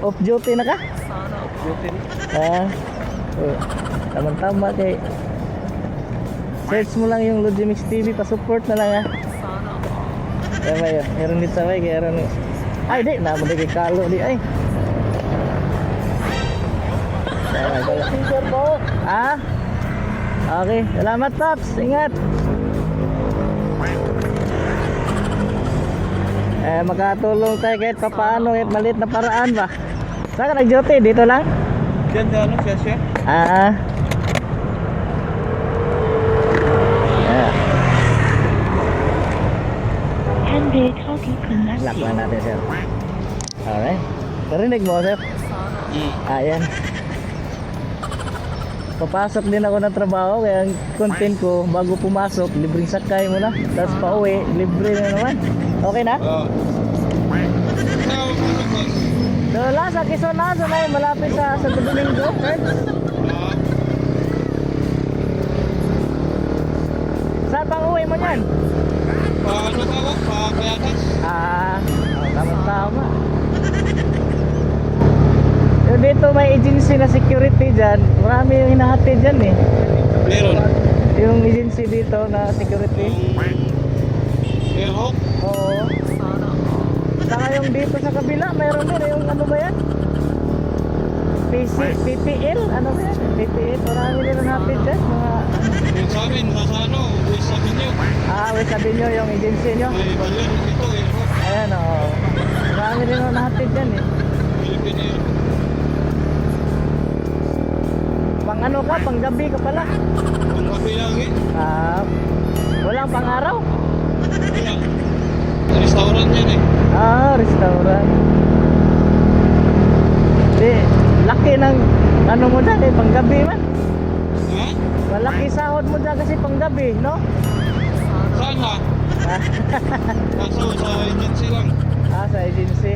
Off duty na ka? Off duty. Tama-tama kay search mo lang yung Logimix TV, pa-support na lang ha. Tama yun, meron dito sabay, kaya meron ay di, naman kay Kalo di ay. Teacher po. Okay, salamat Paps, ingat. Makatulong tayo kahit papaano, kahit maliit na paraan ba. Saan ka nag-duty? Dito lang? Diyan ano, siya. Lock lang natin sir. Alright. Narinig mo sir? Ayan. Papasok din ako ng trabaho, kaya ang content ko bago pumasok, libreng sakay mo na. Tapos pa uwi, libre na naman. Okay na? So lang sa Quezon na, malapit sa Santo Domingo, sir. Saan pang uwi mo niyan? Paano ka ba? Pakayatas? Tama-tama. Yung dito may agency na security dyan, marami yung hinahatid dyan eh. Meron. Yung agency dito na security. Airhawk? Oo. Saka yung dito sa kabila, mayroon din yung ano ba yan? PPL? Ano ba yan? PPL, marami din ang hatid dyan. Yung sa amin, nasa ano, West Avenue. West Avenue yung agency nyo. May balyon dito, Airhawk. Ayan o. Marami din ang nahatid dyan eh. Philippine Airhawk. Pang ano ka? Pang gabi ka pala? Ang kape lagi. Walang pang araw? Wala. Restaurant yan eh. Restaurant. Di, laki ng ano mo dyan eh, pang gabi man. Ha? Malaki sahod mo dyan kasi pang gabi, no? Sana. Kaso sa agency lang. Sa agency.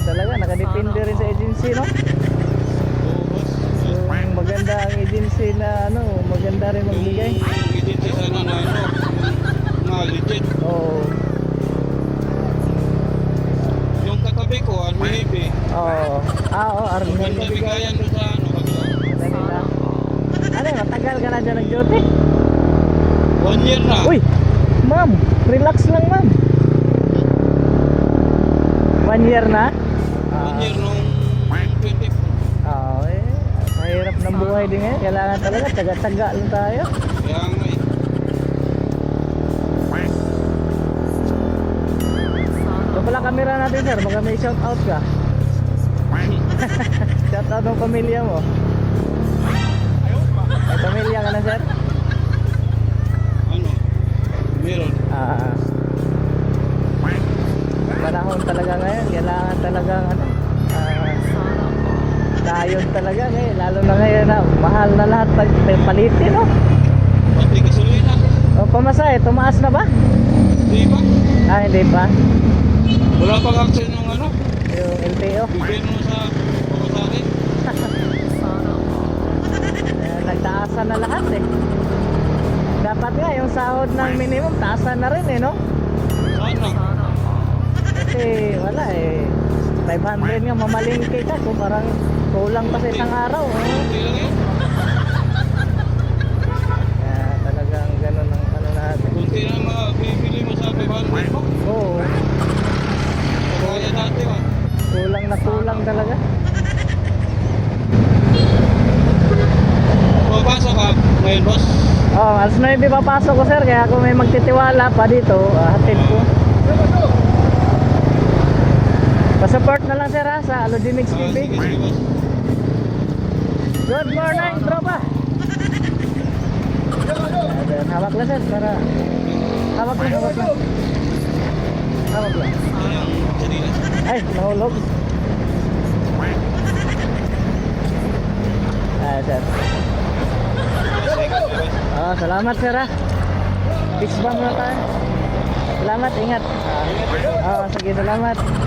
Talaga, nakadepende rin sa agency, no? Oo, boss. Yung maganda ang agency na ano, maganda rin magbigay. Yung agency sana na ano, na legit. Oo. Yung katabi ko, Army Heavy. Oo, Army Maganda Heavy. bigayan doon sa ano, kabila. Ano, matagal ka na dyan nag-duty? 1 year na. Uy, ma'am, relax lang ma'am. 1 year na? 1 year nung 20. Mahirap ng buhay din ngayon. Kailangan talaga, taga-taga lang tayo. Kaya nga eh. Ito pala kamera natin sir, baka may shout out ka. Shout out ng pamilya mo. May pamilya ka na sir? Ano? Meron. Panahon talaga ngayon, kailangan talagang ano, dayon talaga ngayon, lalo na ngayon na mahal na lahat palitin, no? Pati gasolina. Pamasahe, tumaas na ba? Di ba? Hindi pa. Wala pang action yung ano. Yung LTO. Bigyan mo sa pamasahe. Nagtaasan na lahat eh. Dapat nga yung sahod ng minimum taasan na rin eh, no? Sana. Kasi wala eh, 500 nga mamalingke ka kung parang kulang pa sa isang araw. Hindi lang yun. Kaya talagang ganun ang ano natin. Kunti na mabibili mo sa 500 mo. Oo, Kaya dati ba? kulang talaga. Mabasa ka ngayon, boss? Alas 9 papasok ko sir, kaya kung may magtitiwala pa dito, hatid ko. Pa-support na lang sir sa Logimix TV. Sige, boss. Good morning, tropa. Hawak lang sir, para hawak lang. Hawak lang. Ang sarili. Ay, nahulog. Sir. Salamat sir ha. Peace bomb na tayo. Salamat, ingat. Sige, salamat.